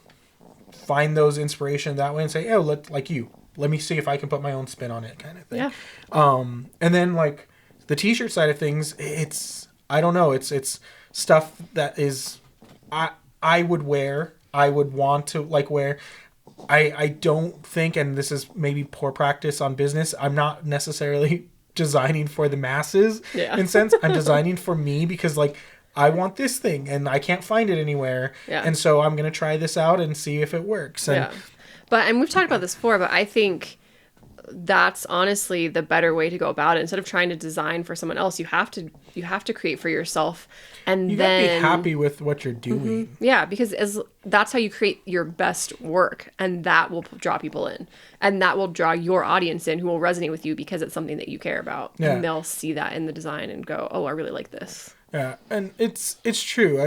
find those inspiration that way and say, oh, let me see if I can put my own spin on it, kind of thing. Yeah. And then, like, the t-shirt side of things, it's, I don't know, it's stuff that is, I would wear, I would want to, like, wear. I don't think, and this is maybe poor practice on business, I'm not necessarily designing for the masses in a sense. I'm designing for me because like I want this thing and I can't find it anywhere. Yeah. And so I'm going to try this out and see if it works. And and we've talked about this before, but I think that's honestly the better way to go about it. Instead of trying to design for someone else, you have to create for yourself, and you then gotta be happy with what you're doing. Yeah, because that's how you create your best work, and that will draw people in, and that will draw your audience in who will resonate with you because it's something that you care about, and they'll see that in the design and go, "Oh, I really like this." Yeah, and it's true.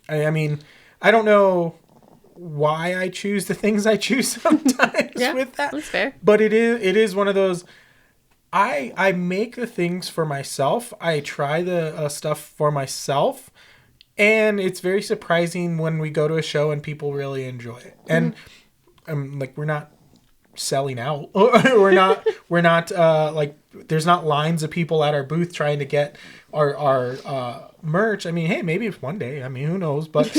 I mean, I don't know why I choose the things I choose sometimes with that. That's fair. But it is one of those. I make the things for myself. I try the stuff for myself, and it's very surprising when we go to a show and people really enjoy it. And like we're not selling out. we're not like there's not lines of people at our booth trying to get our merch. I mean, hey, maybe if one day. I mean, who knows? But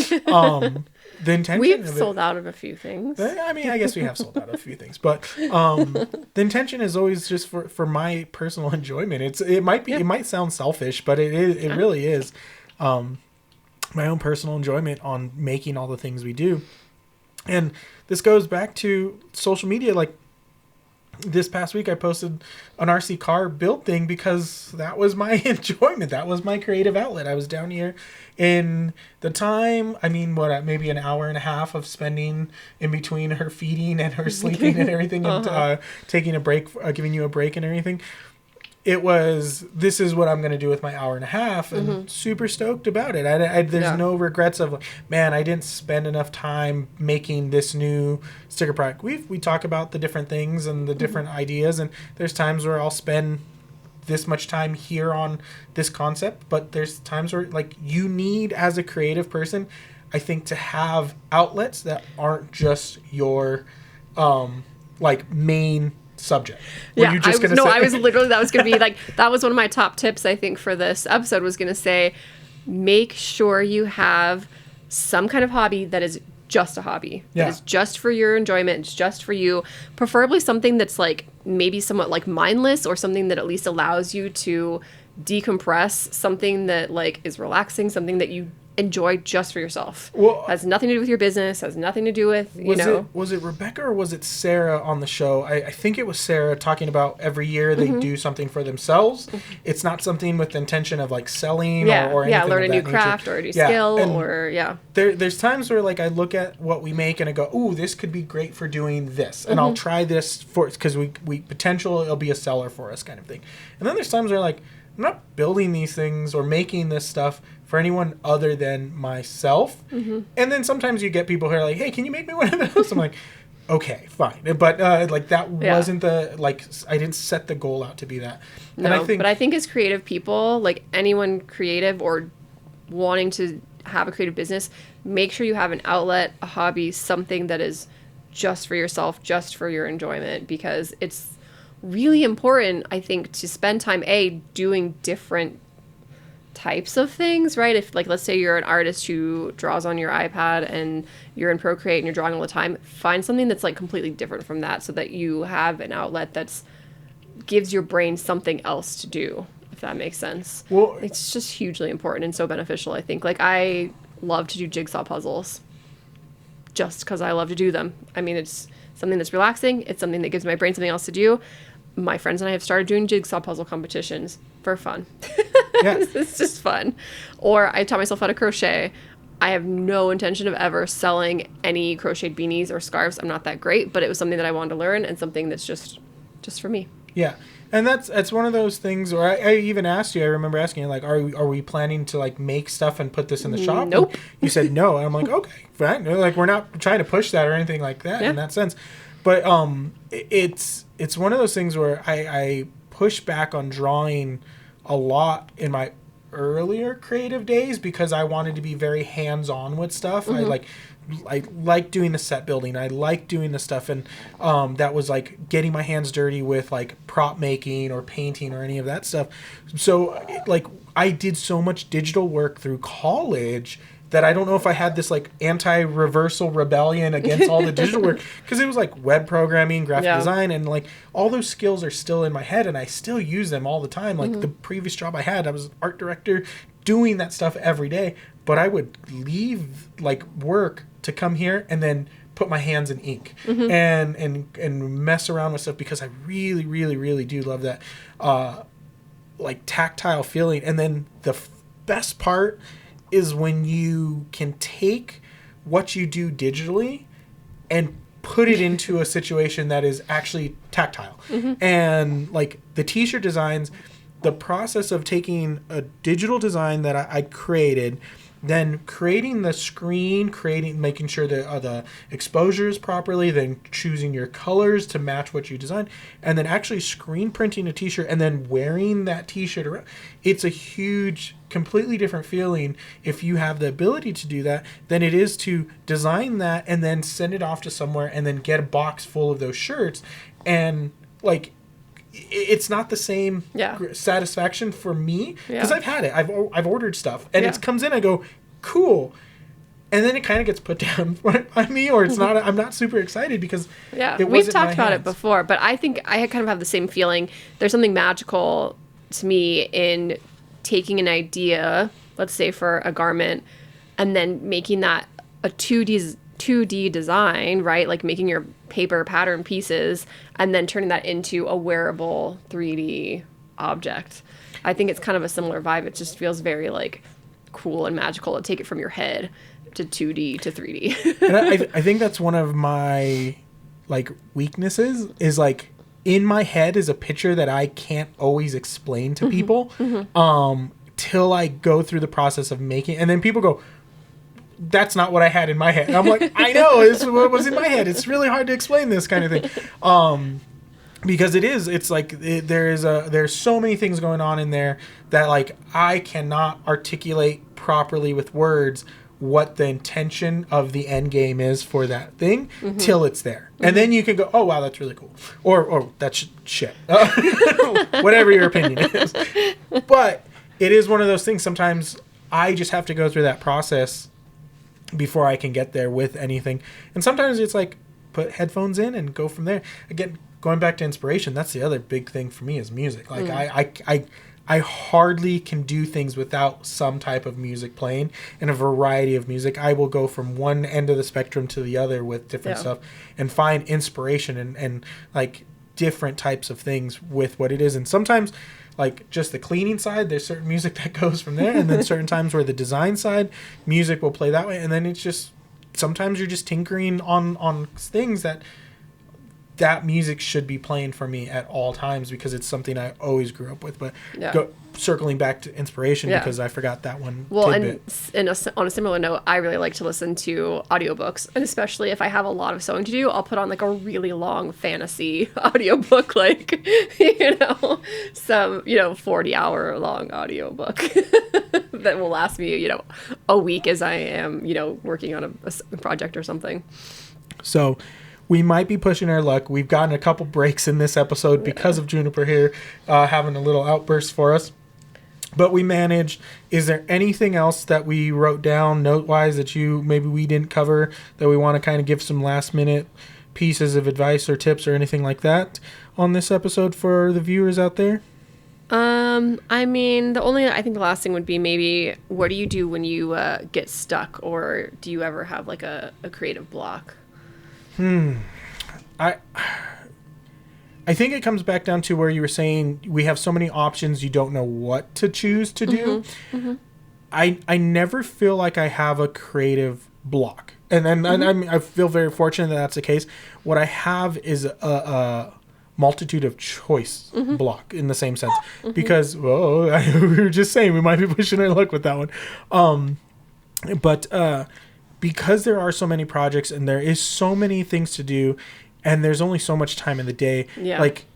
the intention we've sold out of a few things. I mean, I guess we have sold out of a few things, but the intention is always just for my personal enjoyment. It might sound selfish, but it really is my own personal enjoyment on making all the things we do. And this goes back to social media. Like this past week, I posted an RC car build thing because that was my enjoyment. That was my creative outlet. I was down here in the time. I mean, maybe an hour and a half of spending in between her feeding and her sleeping and everything, and taking a break, giving you a break and everything. This is what I'm going to do with my hour and a half, and super stoked about it. There's no regrets of, man, I didn't spend enough time making this new sticker product. We talk about the different things and the different ideas, and there's times where I'll spend this much time here on this concept, but there's times where like you need, as a creative person, I think, to have outlets that aren't just your like main subject. I was literally, that was going to be like, that was one of my top tips, I think, for this episode, was going to say, make sure you have some kind of hobby that is just a hobby. That is just for your enjoyment. It's just for you. Preferably something that's like maybe somewhat like mindless, or something that at least allows you to decompress, something that like is relaxing, something that you enjoy just for yourself. Well, has nothing to do with your business, has nothing to do with, Was it Rebecca or was it Sarah on the show? I think it was Sarah, talking about every year they do something for themselves. It's not something with the intention of like selling or anything. Learn of a new that craft nature. or a new skill There's times where like I look at what we make and I go, ooh, this could be great for doing this. And I'll try this because we potential it'll be a seller for us kind of thing. And then there's times where like I'm not building these things or making this stuff for anyone other than myself. And then sometimes you get people who are like, hey, can you make me one of those? I'm like, okay, fine. But like that wasn't the, like, I didn't set the goal out to be that. No, but I think as creative people, like anyone creative or wanting to have a creative business, make sure you have an outlet, a hobby, something that is just for yourself, just for your enjoyment, because it's really important, I think, to spend time doing different types of things, right? If like, let's say you're an artist who draws on your iPad and you're in Procreate and you're drawing all the time, find something that's like completely different from that, so that you have an outlet that's gives your brain something else to do, if that makes sense. Well, it's just hugely important and so beneficial, I think. Like I love to do jigsaw puzzles just because I love to do them. I mean, it's something that's relaxing. It's something that gives my brain something else to do. My friends and I have started doing jigsaw puzzle competitions for fun. It's just fun. Or I taught myself how to crochet. I have no intention of ever selling any crocheted beanies or scarves. I'm not that great, but it was something that I wanted to learn, and something that's just for me. Yeah. And that's one of those things where I even asked you, I remember asking you, like, are we planning to like make stuff and put this in the shop? Nope. And you said no. And I'm like, okay, fine. Like, we're not trying to push that or anything like that in that sense. But it's one of those things where I push back on drawing a lot in my earlier creative days because I wanted to be very hands-on with stuff. I like doing the set building. I like doing the stuff, and that was like getting my hands dirty with like prop making or painting or any of that stuff. So like I did so much digital work through college that I don't know if I had this like anti-reversal rebellion against all the digital work, because it was like web programming, graphic design, and like all those skills are still in my head and I still use them all the time. Like the previous job I had, I was an art director doing that stuff every day, but I would leave like work to come here and then put my hands in ink and mess around with stuff, because I really, really, really do love that like tactile feeling. And then the best part is when you can take what you do digitally and put it into a situation that is actually tactile. And like the t-shirt designs, the process of taking a digital design that I created, then creating the screen, making sure that the exposure is properly, then choosing your colors to match what you designed, and then actually screen printing a t-shirt and then wearing that t-shirt around. It's a huge, completely different feeling if you have the ability to do that than it is to design that and then send it off to somewhere and then get a box full of those shirts. And like, it's not the same satisfaction for me, because I've had it. I've ordered stuff and it comes in. I go, cool, and then it kind of gets put down by me, or it's not. I'm not super excited because we've talked about it before. But I think I kind of have the same feeling. There's something magical to me in taking an idea, let's say for a garment, and then making that a 2D design, right? Like making your paper pattern pieces and then turning that into a wearable 3D object. I think it's kind of a similar vibe. It just feels very like cool and magical to take it from your head to 2D to 3D. And I think that's one of my like weaknesses, is like in my head is a picture that I can't always explain to people till I go through the process of making, and then people go, that's not what I had in my head. And I'm like, I know, it's what was in my head. It's really hard to explain this kind of thing. Because it's like there's so many things going on in there that like I cannot articulate properly with words what the intention of the end game is for that thing till it's there. And then you can go, oh wow, that's really cool. Or that's shit. Whatever your opinion is. But it is one of those things, sometimes I just have to go through that process before I can get there with anything. And sometimes it's like put headphones in and go from there. Again, going back to inspiration, that's the other big thing for me is music. Like I hardly can do things without some type of music playing, and a variety of music. I will go from one end of the spectrum to the other with different stuff and find inspiration and like different types of things with what it is. And sometimes like just the cleaning side, there's certain music that goes from there, and then certain times where the design side music will play that way. And then it's just sometimes you're just tinkering on things that music should be playing for me at all times, because it's something I always grew up with. But circling back to inspiration, because I forgot that one tidbit. And on a similar note, I really like to listen to audiobooks, and especially if I have a lot of sewing to do, I'll put on like a really long fantasy audiobook, like some 40-hour long audiobook that will last me a week as I am working on a project or something. So we might be pushing our luck. We've gotten a couple breaks in this episode because of Juniper here having a little outburst for us. But we managed. Is there anything else that we wrote down note-wise that maybe we didn't cover that we want to kind of give some last-minute pieces of advice or tips or anything like that on this episode for the viewers out there? I mean, I think the last thing would be maybe, what do you do when you get stuck, or do you ever have like a creative block? I think it comes back down to where you were saying we have so many options, you don't know what to choose to do. I never feel like I have a creative block. And then I feel very fortunate that that's the case. What I have is a multitude of choice block in the same sense. Because, we were just saying we might be pushing our luck with that one. But because there are so many projects and there is so many things to do, and there's only so much time in the day. Yeah. Like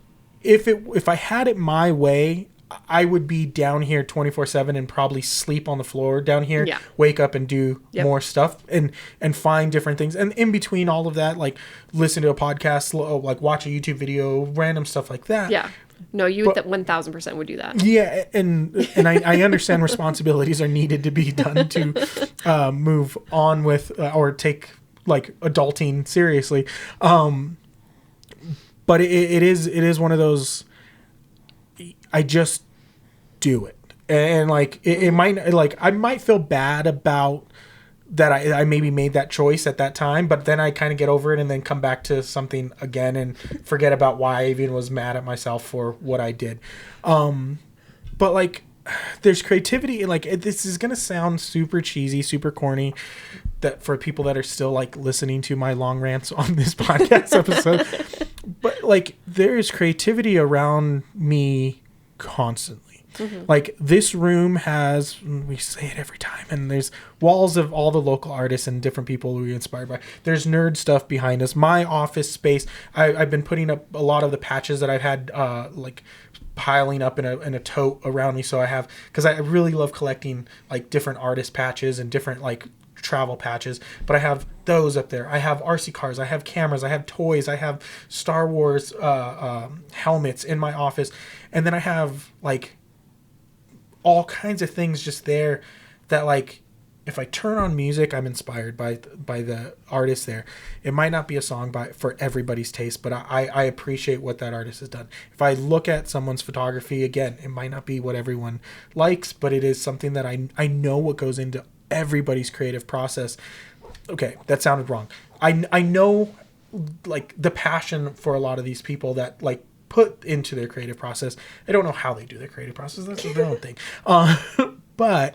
if I had it my way, I would be down here 24/7 and probably sleep on the floor down here, wake up and do more stuff and find different things. And in between all of that, like listen to a podcast, like watch a YouTube video, random stuff like that. Yeah. No, you would 1000% would do that. Yeah, and I understand responsibilities are needed to be done to move on with or take like adulting seriously. But it is one of those. I just do it, and like it might like I might feel bad about that I maybe made that choice at that time, but then I kind of get over it and then come back to something again and forget about why I even was mad at myself for what I did. But like there's creativity, like this is gonna sound super cheesy, super corny, that for people that are still like listening to my long rants on this podcast episode, but like there is creativity around me constantly. Like this room has, we say it every time, and there's walls of all the local artists and different people who we're inspired by. There's nerd stuff behind us. My office space, I've been putting up a lot of the patches that I've had like piling up in a tote around me. So I have, because I really love collecting like different artist patches and different like travel patches, but I have those up there. I have RC cars, I have cameras, I have toys, I have Star Wars helmets in my office, and then I have like all kinds of things just there that like if I turn on music, I'm inspired by the artist there. It might not be a song for everybody's taste, but I appreciate what that artist has done. If I look at someone's photography, again, it might not be what everyone likes, but it is something that I know what goes into everybody's creative process. Okay, that sounded wrong. I know like the passion for a lot of these people that like put into their creative process. I don't know how they do their creative process. That's their own thing. But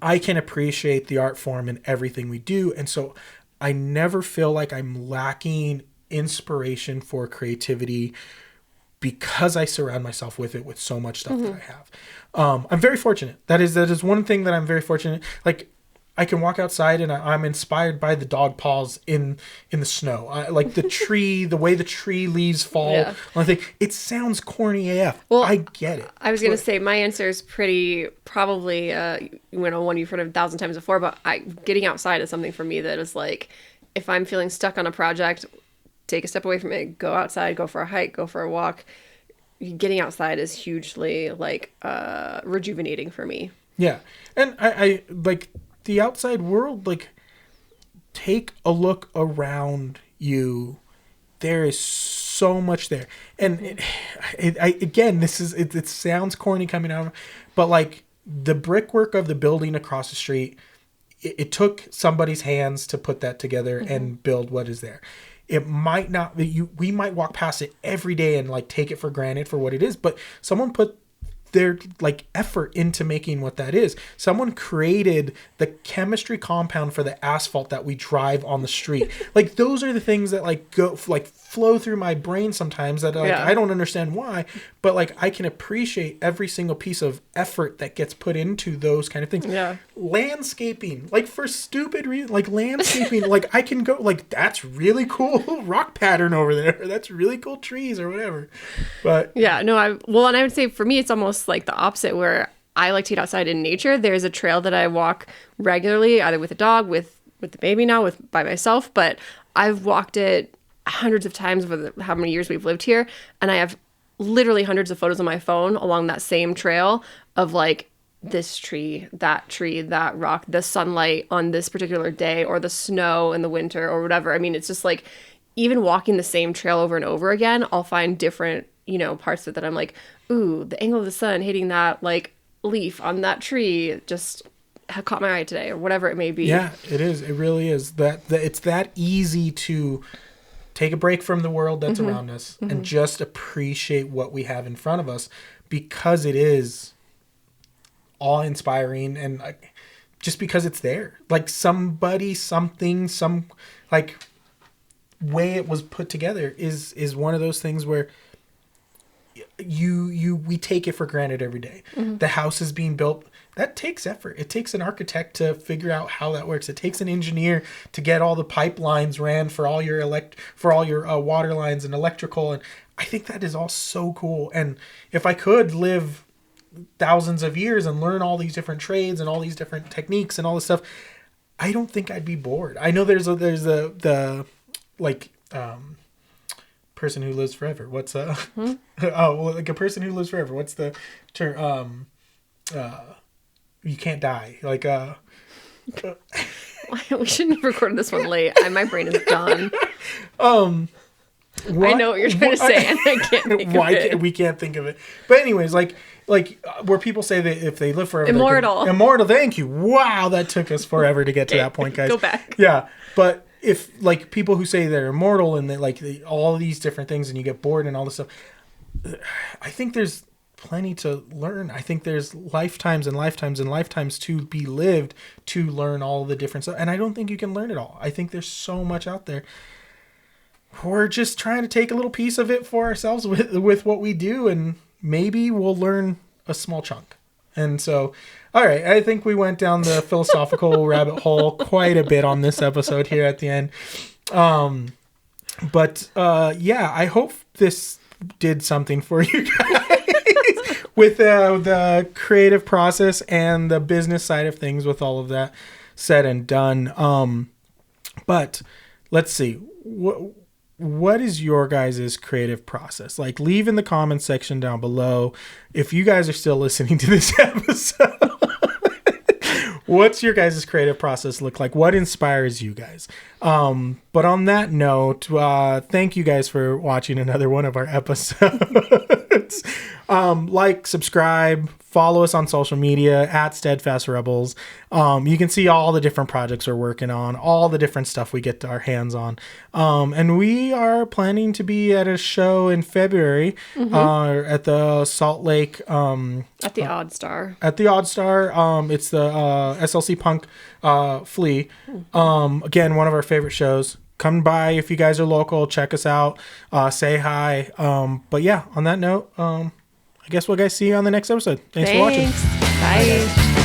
I can appreciate the art form and everything we do. And so I never feel like I'm lacking inspiration for creativity because I surround myself with it, with so much stuff that I have. I'm very fortunate. That is one thing that I'm very fortunate. Like I can walk outside and I'm inspired by the dog paws in the snow. Like the tree, the way the tree leaves fall. Yeah. I think it sounds corny AF. Well, I get it. I was going to say my answer is pretty probably, one you've heard of 1,000 times before, but getting outside is something for me that is like, if I'm feeling stuck on a project, take a step away from it, go outside, go for a hike, go for a walk. Getting outside is hugely like rejuvenating for me. Yeah. And I like the outside world, like take a look around you. There is so much there. And it sounds corny coming out, but like the brickwork of the building across the street, it took somebody's hands to put that together and build what is there. It might not be, we might walk past it every day and like take it for granted for what it is, but someone put their like effort into making what that is. Someone created the chemistry compound for the asphalt that we drive on the street. Like those are the things that like go like flow through my brain sometimes that like I don't understand why, but like I can appreciate every single piece of effort that gets put into those kind of things. Yeah. Landscaping, like for stupid reasons, like landscaping, like I can go like that's really cool rock pattern over there. That's really cool trees or whatever. But yeah, no, and I would say for me it's almost like the opposite, where I like to get outside in nature. There's a trail that I walk regularly, either with a dog, with the baby now, by myself, but I've walked it hundreds of times over how many years we've lived here, and I have literally hundreds of photos on my phone along that same trail of like this tree, that rock, the sunlight on this particular day, or the snow in the winter or whatever. I mean, it's just like even walking the same trail over and over again, I'll find different parts of it that I'm like, ooh, the angle of the sun hitting that like leaf on that tree just caught my eye today, or whatever it may be. Yeah, it is. It really is. That it's that easy to take a break from the world that's around us and just appreciate what we have in front of us, because it is awe-inspiring, and just because it's there. Like somebody, something, some like way it was put together is one of those things where we take it for granted every day. The house is being built. That takes effort. It takes an architect to figure out how that works. It takes an engineer to get all the pipelines ran for all your water lines and electrical. And I think that is all so cool. And if I could live thousands of years and learn all these different trades and all these different techniques and all this stuff, I don't think I'd be bored. I know there's the person who lives forever. What's oh, well, like a person who lives forever. What's the term? You can't die. Like We shouldn't have recorded this one late. My brain is done. What? I know what you're trying to say, and I can't think of it. We can't think of it. But anyways, like where people say that if they live forever, immortal. Immortal. Thank you. Wow, that took us forever to get to that point, guys. Go back. Yeah, but if like people who say they're immortal and they all these different things, and you get bored and all this stuff, I think there's plenty to learn. I think there's lifetimes and lifetimes and lifetimes to be lived to learn all the different stuff. And I don't think you can learn it all. I think there's so much out there. We're just trying to take a little piece of it for ourselves with what we do, and maybe we'll learn a small chunk. And so, all right, I think we went down the philosophical rabbit hole quite a bit on this episode here at the end. But I hope this did something for you guys with the creative process and the business side of things with all of that said and done. But let's see. What is your guys' creative process? Like, leave in the comments section down below. If you guys are still listening to this episode, what's your guys' creative process look like? What inspires you guys? But on that note, thank you guys for watching another one of our episodes. Like, subscribe, follow us on social media at Steadfast Rebels. You can see all the different projects we're working on, all the different stuff we get our hands on. And we are planning to be at a show in February at the Salt Lake. At the Odd Star. At the Odd Star. It's the SLC Punk Flea. Again, one of our favorite shows. Come by if you guys are local. Check us out. Say hi. But yeah, on that note, I guess we'll guys see you on the next episode. Thanks for watching. Bye.